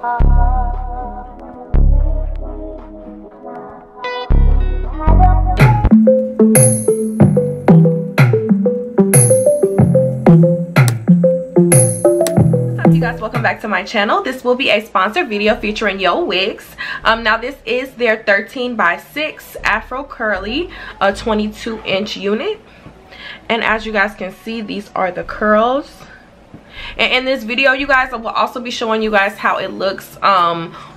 Welcome back to my channel. This will be a sponsored video featuring YooWigs. Now this is their 13x6 Afro curly 22-inch unit, and as you guys can see, these are the curls. And in this video, you guys, I will also be showing you guys how it looks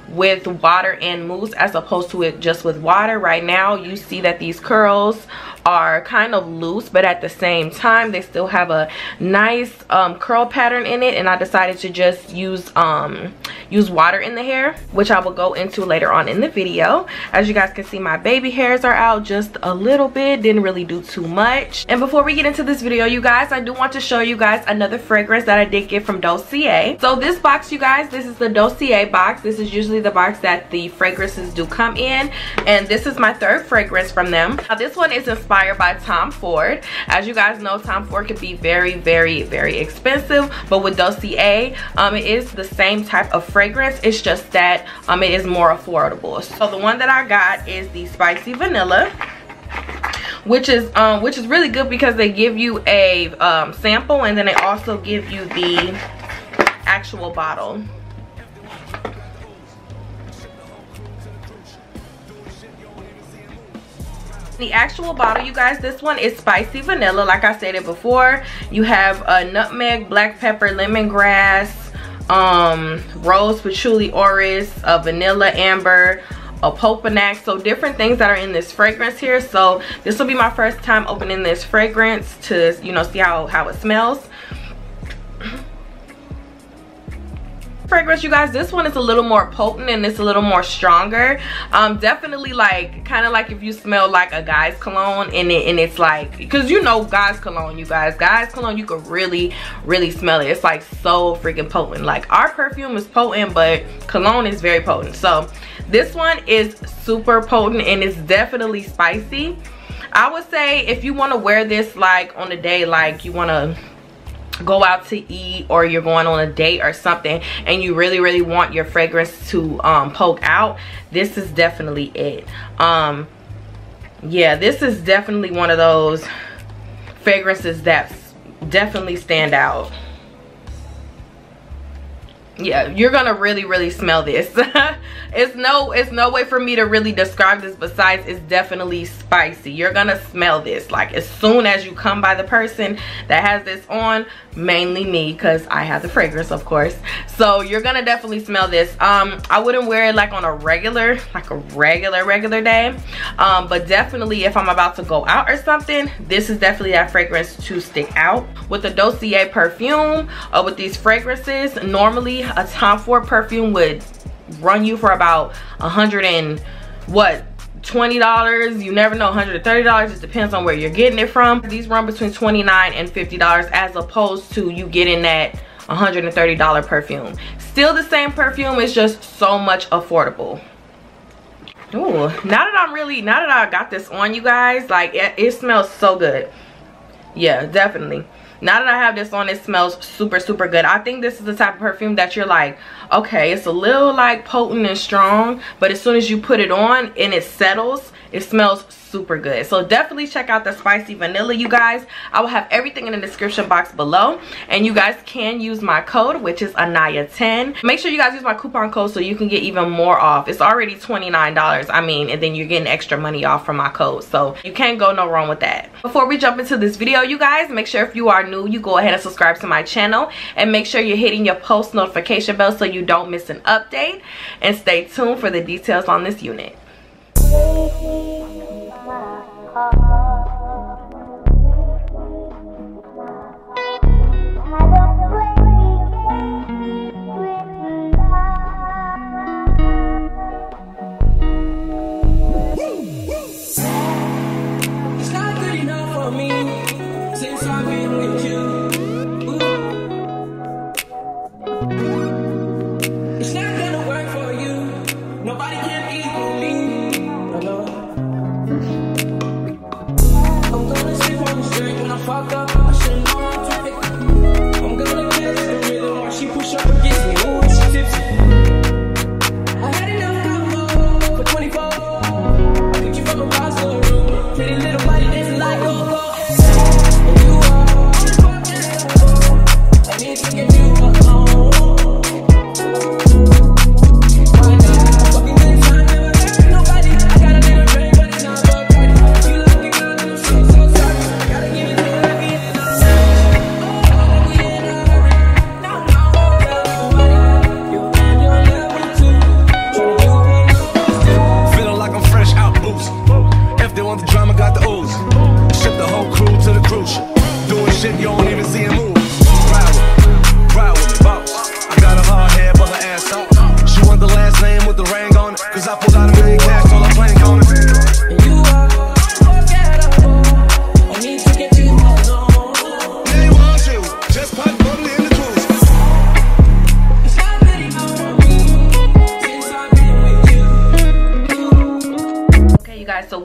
with water and mousse as opposed to it just with water. Right now you see that these curls are kind of loose, but at the same time they still have a nice curl pattern in it, and I decided to just use water in the hair, which I will go into later on in the video. As you guys can see, my baby hairs are out just a little bit, didn't really do too much. And before we get into this video, you guys, I do want to show you guys another fragrance that I did get from Dossier. So this box, you guys, this is the Dossier box. This is usually the box that the fragrances do come in, and this is my third fragrance from them. Now this one is inspired by Tom Ford. As you guys know, Tom Ford can be very, very, very expensive, but with Dossier, it is the same type of fragrance. It's just that it is more affordable. So the one that I got is the Spicy Vanilla, which is really good because they give you a sample, and then they also give you the actual bottle. The actual bottle, you guys, this one is Spicy Vanilla. Like I stated before, you have nutmeg, black pepper, lemongrass, rose, patchouli, orris, vanilla, amber, popanax, so different things that are in this fragrance here. So this will be my first time opening this fragrance to, you know, see how it smells. Fragrance, you guys, this one is a little more potent and it's a little more stronger. Definitely like kind of like if you smell like a guy's cologne and it's like, because you know guys cologne, you guys, cologne, you can really smell it. It's like so freaking potent. Like our perfume is potent, but cologne is very potent. So this one is super potent and it's definitely spicy. I would say if you want to wear this like on a day, like you want to go out to eat or you're going on a date or something and you really want your fragrance to poke out, this is definitely it. Yeah, this is definitely one of those fragrances that definitely stand out. Yeah, you're gonna really smell this. it's no way for me to really describe this besides it's definitely spicy. You're gonna smell this like as soon as you come by the person that has this on, mainly me because I have the fragrance, of course. So you're gonna definitely smell this. I wouldn't wear it like on a regular day, but definitely if I'm about to go out or something, this is definitely that fragrance to stick out. With the Dossier perfume or with these fragrances, normally a Tom Ford perfume would run you for about $120, you never know, $130. It depends on where you're getting it from. These run between $29 and $50 as opposed to you getting that $130 perfume. Still the same perfume, it's just so much affordable. Ooh, now that I got this on, you guys, like it smells so good. Yeah, definitely. Now that I have this on, it smells super good. I think this is the type of perfume that you're like, okay, it's a little like potent and strong, but as soon as you put it on and it settles, it smells super good. So definitely check out the Spicy Vanilla, you guys. I will have everything in the description box below, and you guys can use my code, which is Anihja10. Make sure you guys use my coupon code so you can get even more off. It's already $29, I mean, and then you're getting extra money off from my code, so you can't go no wrong with that. Before we jump into this video, you guys, make sure if you are new, you go ahead and subscribe to my channel, and make sure you're hitting your post notification bell so you don't miss an update, and stay tuned for the details on this unit. It's not good enough for me since I've been with you. It's not gonna work for you. Nobody can equal me. Hello. I'm gonna sleep on the street when I fuck up. I shouldn't know how to pick. I'm gonna catch the rhythm while she push up against me. Ooh, she tipsy.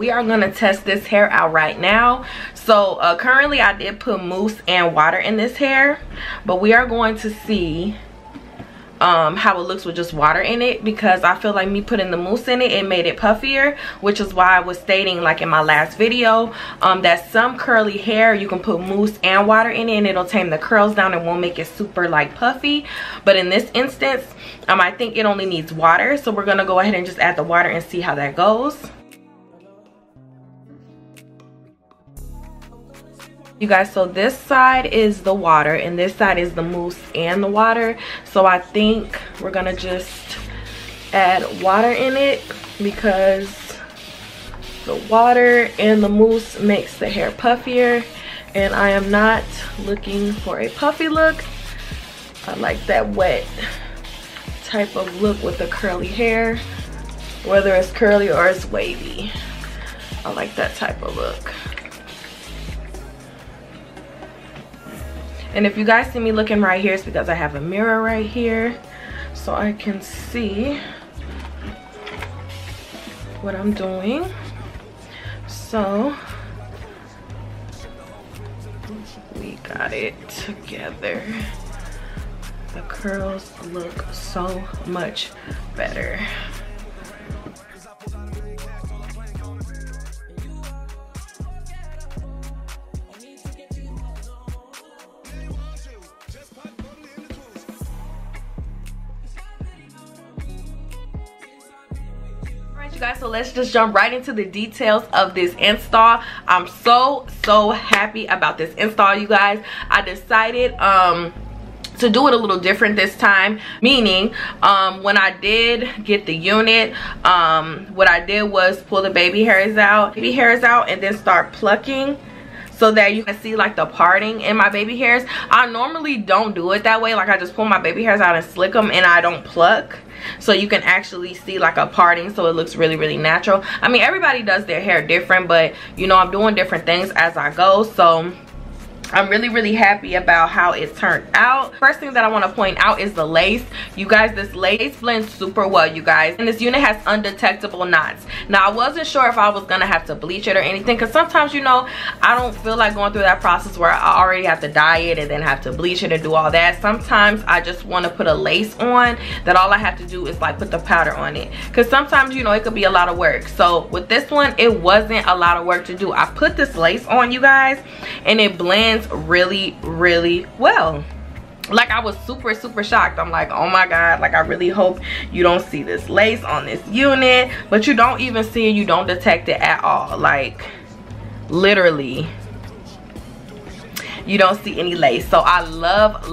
we are gonna test this hair out right now. So currently I did put mousse and water in this hair, but we are going to see how it looks with just water in it, because I feel like me putting the mousse in it, it made it puffier, which is why I was stating like in my last video that some curly hair you can put mousse and water in it and it'll tame the curls down and won't make it super like puffy. But in this instance I think it only needs water, so we're gonna go ahead and just add the water and see how that goes. You guys, so this side is the water and this side is the mousse and the water. So I think we're gonna just add water in it because the water and the mousse makes the hair puffier, and I am not looking for a puffy look. I like that wet type of look with the curly hair, whether it's curly or it's wavy. I like that type of look. And if you guys see me looking right here, it's because I have a mirror right here so I can see what I'm doing. So we got it together. The curls look so much better. You guys, so let's just jump right into the details of this install. I'm so happy about this install, you guys. I decided to do it a little different this time, meaning when I did get the unit, what I did was pull the baby hairs out and then start plucking, so that you can see like the parting in my baby hairs. I normally don't do it that way, like I just pull my baby hairs out and slick them and I don't pluck, so you can actually see like a parting, so it looks really natural. I mean, everybody does their hair different, but you know, I'm doing different things as I go, so I'm really happy about how it turned out. First thing that I want to point out is the lace. You guys, this lace blends super well, you guys, and this unit has undetectable knots. Now I wasn't sure if I was gonna have to bleach it or anything, because sometimes, you know, I don't feel like going through that process where I already have to dye it and then have to bleach it and do all that. Sometimes I just want to put a lace on that all I have to do is like put the powder on it, because sometimes, you know, it could be a lot of work. So with this one, it wasn't a lot of work to do. I put this lace on, you guys, and it blends really well. Like, I was super shocked. I'm like, oh my god, like I really hope you don't see this lace on this unit, but you don't even see it, you don't detect it at all. Like literally you don't see any lace. So I love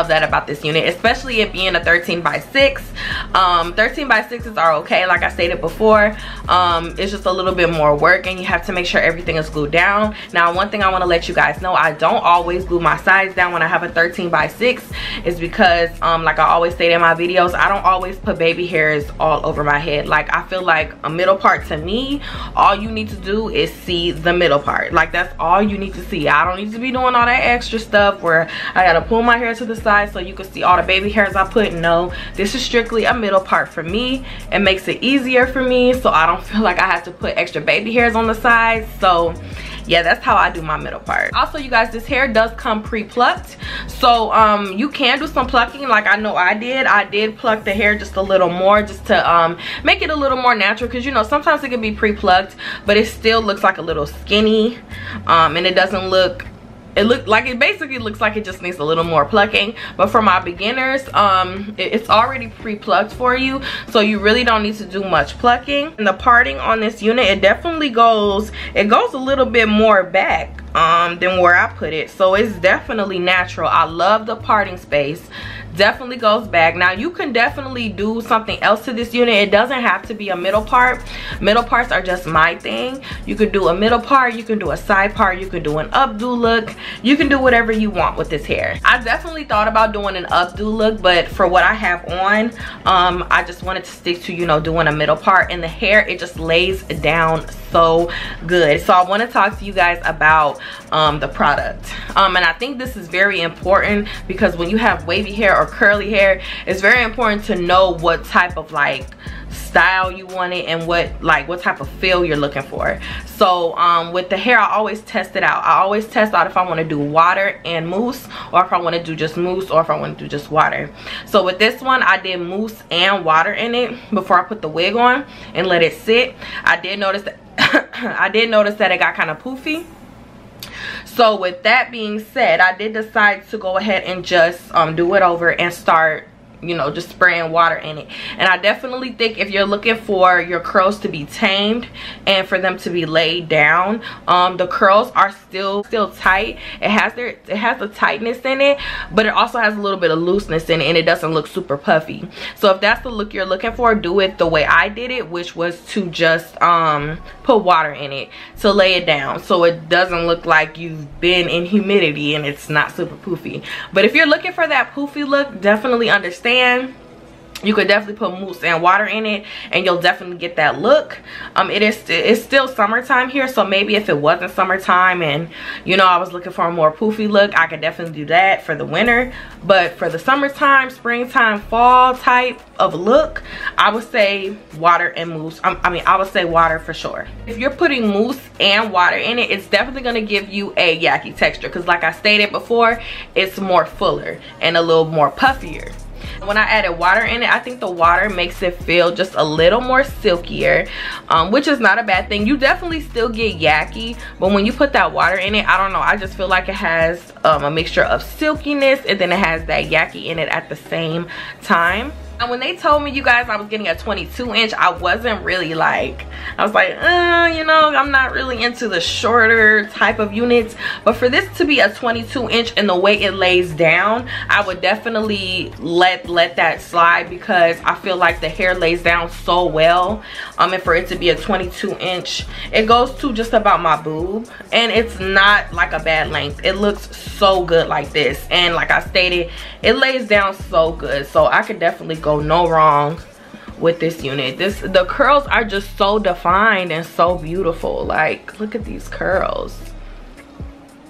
that about this unit, especially it being a 13x6. 13x6s are okay, like I stated before. It's just a little bit more work and you have to make sure everything is glued down. Now, one thing I want to let you guys know, I don't always glue my sides down when I have a 13x6. Is because like I always say in my videos, I don't always put baby hairs all over my head. Like, I feel like a middle part, to me, all you need to do is see the middle part. Like, that's all you need to see. I don't need to be doing all that extra stuff where I gotta pull my hair to the side so you can see all the baby hairs I put. No, this is strictly a middle part for me. It makes it easier for me, so I don't feel like I have to put extra baby hairs on the sides. So yeah, that's how I do my middle part. Also, you guys, this hair does come pre-plucked, so you can do some plucking. Like I know I did pluck the hair just a little more, just to make it a little more natural, because you know, sometimes it can be pre-plucked but it still looks like a little skinny, and it doesn't look, it basically looks like it just needs a little more plucking. But for my beginners, it's already pre-plucked for you, so you really don't need to do much plucking. And the parting on this unit, it definitely goes a little bit more back than where I put it, so it's definitely natural. I love the parting space. Definitely goes back. Now, you can definitely do something else to this unit. It doesn't have to be a middle part. Middle parts are just my thing. You could do a middle part, you can do a side part, you can do an updo look, you can do whatever you want with this hair. I definitely thought about doing an updo look, but for what I have on, I just wanted to stick to, you know, doing a middle part. And the hair, it just lays down so good. So I want to talk to you guys about the product, and I think this is very important, because when you have wavy hair or or curly hair, it's very important to know what type of like style you want it and what type of feel you're looking for. So with the hair, I always test it out. I always test out if I want to do water and mousse, or if I want to do just mousse, or if I want to do just water. So with this one, I did mousse and water in it before I put the wig on and let it sit. I did notice that I did notice that it got kind of poofy. So with that being said, I did decide to go ahead and just do it over and start, you know, just spraying water in it. And I definitely think if you're looking for your curls to be tamed and for them to be laid down, the curls are still tight. It has a tightness in it, but it also has a little bit of looseness in it, and it doesn't look super puffy. So if that's the look you're looking for, do it the way I did it, which was to just put water in it to lay it down, so it doesn't look like you've been in humidity and it's not super poofy. But if you're looking for that poofy look, definitely understand you could definitely put mousse and water in it and you'll definitely get that look. It's still summertime here, so maybe if it wasn't summertime and, you know, I was looking for a more poofy look, I could definitely do that for the winter. But for the summertime, springtime, fall type of look, I would say water and mousse. I would say water for sure. If you're putting mousse and water in it, it's definitely going to give you a yucky texture, because like I stated before, it's more fuller and a little more puffier. When I added water in it, I think the water makes it feel just a little more silkier, which is not a bad thing. You definitely still get yucky, but when you put that water in it, I don't know, I just feel like it has a mixture of silkiness and then it has that yucky in it at the same time. And when they told me, you guys, I was getting a 22-inch, I wasn't really like, I was like, you know, I'm not really into the shorter type of units. But for this to be a 22-inch and the way it lays down, I would definitely let that slide, because I feel like the hair lays down so well. And for it to be a 22-inch, it goes to just about my boob, and it's not like a bad length. It looks so good like this, and like I stated, it lays down so good. So I could definitely go no wrong with this unit. The curls are just so defined and so beautiful. Like, look at these curls.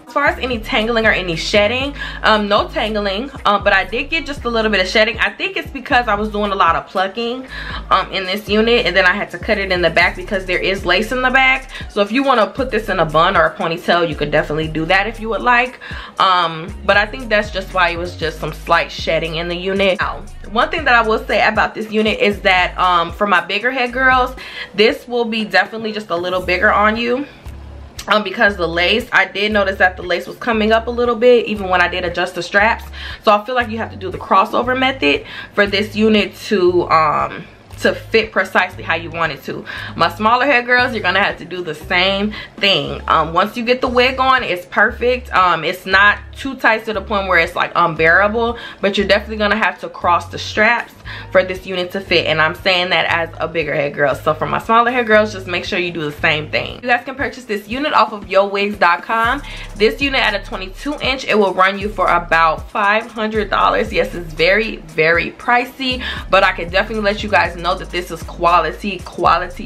As far as any tangling or any shedding, no tangling, but I did get just a little bit of shedding. I think it's because I was doing a lot of plucking in this unit, and then I had to cut it in the back because there is lace in the back. So if you want to put this in a bun or a ponytail, you could definitely do that if you would like, but I think that's just why it was just some slight shedding in the unit. Now, one thing that I will say about this unit is that for my bigger head girls, this will be definitely just a little bigger on you. Because the lace, I did notice that the lace was coming up a little bit even when I did adjust the straps. So I feel like you have to do the crossover method for this unit to fit precisely how you want it to. My smaller hair girls, you're gonna have to do the same thing. Once you get the wig on, it's perfect. It's not too tight to the point where it's like unbearable, but you're definitely gonna have to cross the straps for this unit to fit, and I'm saying that as a bigger hair girl. So for my smaller hair girls, just make sure you do the same thing. You guys can purchase this unit off of YooWigs.com. This unit at a 22-inch, it will run you for about $500. Yes, it's very, very pricey, but I can definitely let you guys know that this is quality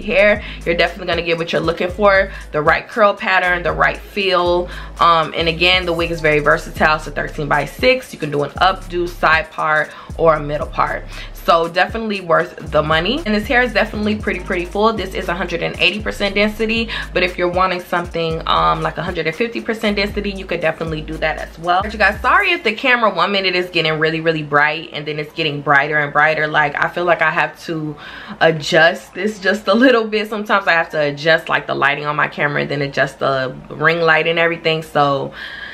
hair. You're definitely gonna get what you're looking for, the right curl pattern, the right feel, and again, the wig is very versatile. It's a 13x6. You can do an updo, side part, or a middle part. So definitely worth the money. And this hair is definitely pretty full. This is 180% density, but if you're wanting something like 150% density, you could definitely do that as well. But you guys, sorry if the camera 1 minute is getting really bright and then it's getting brighter and brighter. Like, I feel like I have to adjust this just a little bit. Sometimes I have to adjust like the lighting on my camera and then adjust the ring light and everything. So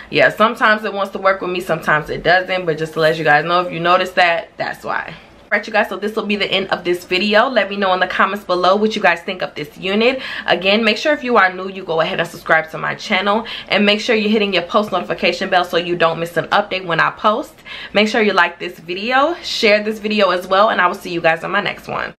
yeah, sometimes it wants to work with me, sometimes it doesn't, but just to let you guys know, if you notice that, that's why. Alright, you guys, so this will be the end of this video. Let me know in the comments below what you guys think of this unit. Again, make sure if you are new, you go ahead and subscribe to my channel, and make sure you're hitting your post notification bell so you don't miss an update when I post. Make sure you like this video, share this video as well, and I will see you guys on my next one.